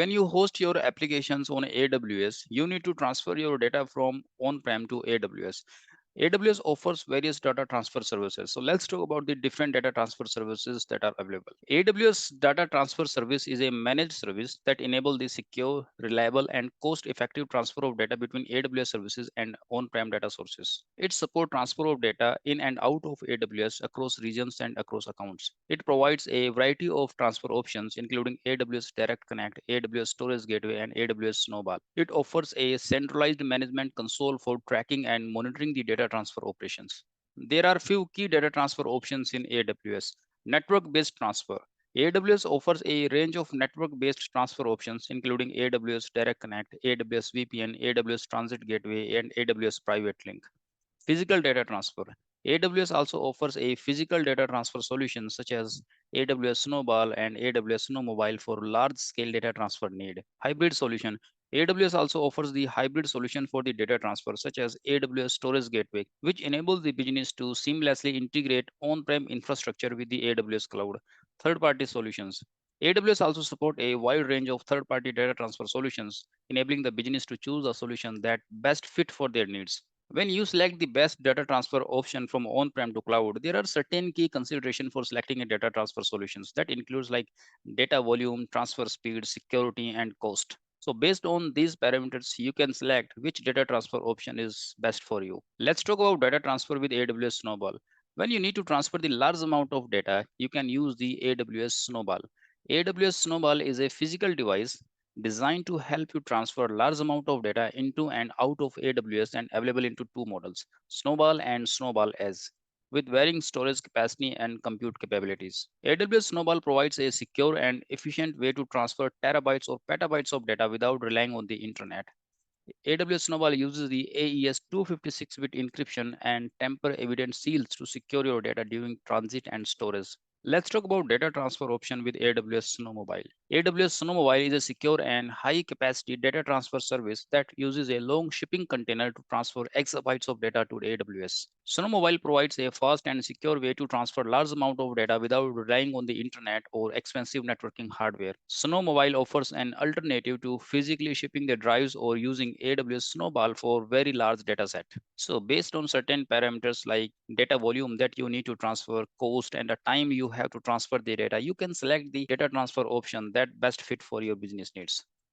When you host your applications on AWS, you need to transfer your data from on-prem to AWS. AWS offers various data transfer services. So let's talk about the different data transfer services that are available. AWS Data Transfer Service is a managed service that enables the secure, reliable, and cost-effective transfer of data between AWS services and on-prem data sources. It supports transfer of data in and out of AWS across regions and across accounts. It provides a variety of transfer options, including AWS Direct Connect, AWS Storage Gateway, and AWS Snowball. It offers a centralized management console for tracking and monitoring the data transfer operations. There are few key data transfer options in AWS. Network-based transfer. AWS offers a range of network-based transfer options, including AWS Direct Connect, AWS VPN, AWS Transit Gateway, and AWS Private Link. Physical data transfer. AWS also offers a physical data transfer solution such as AWS Snowball and AWS Snow Mobile for large scale data transfer need. Hybrid solution. AWS also offers the hybrid solution for the data transfer such as AWS Storage Gateway, which enables the business to seamlessly integrate on-prem infrastructure with the AWS cloud. Third-party solutions. AWS also support a wide range of third-party data transfer solutions, enabling the business to choose a solution that best fit for their needs. When you select the best data transfer option from on-prem to cloud, there are certain key considerations for selecting a data transfer solutions that includes like data volume, transfer speed, security, and cost. So based on these parameters, you can select which data transfer option is best for you. Let's talk about data transfer with AWS Snowball. When you need to transfer the large amount of data, you can use the AWS Snowball. AWS Snowball is a physical device designed to help you transfer large amount of data into and out of AWS and available into two models, Snowball and Snowball S, with varying storage capacity and compute capabilities. AWS Snowball provides a secure and efficient way to transfer terabytes or petabytes of data without relying on the internet. AWS Snowball uses the AES 256-bit encryption and tamper-evident seals to secure your data during transit and storage. Let's talk about data transfer option with AWS Snow Mobile. AWS Snow Mobile is a secure and high-capacity data transfer service that uses a long shipping container to transfer exabytes of data to AWS. Snow Mobile provides a fast and secure way to transfer large amount of data without relying on the internet or expensive networking hardware. Snow Mobile offers an alternative to physically shipping the drives or using AWS Snowball for very large data set. So based on certain parameters like data volume that you need to transfer, cost, and the time you have to transfer the data, you can select the data transfer option that best fit for your business needs.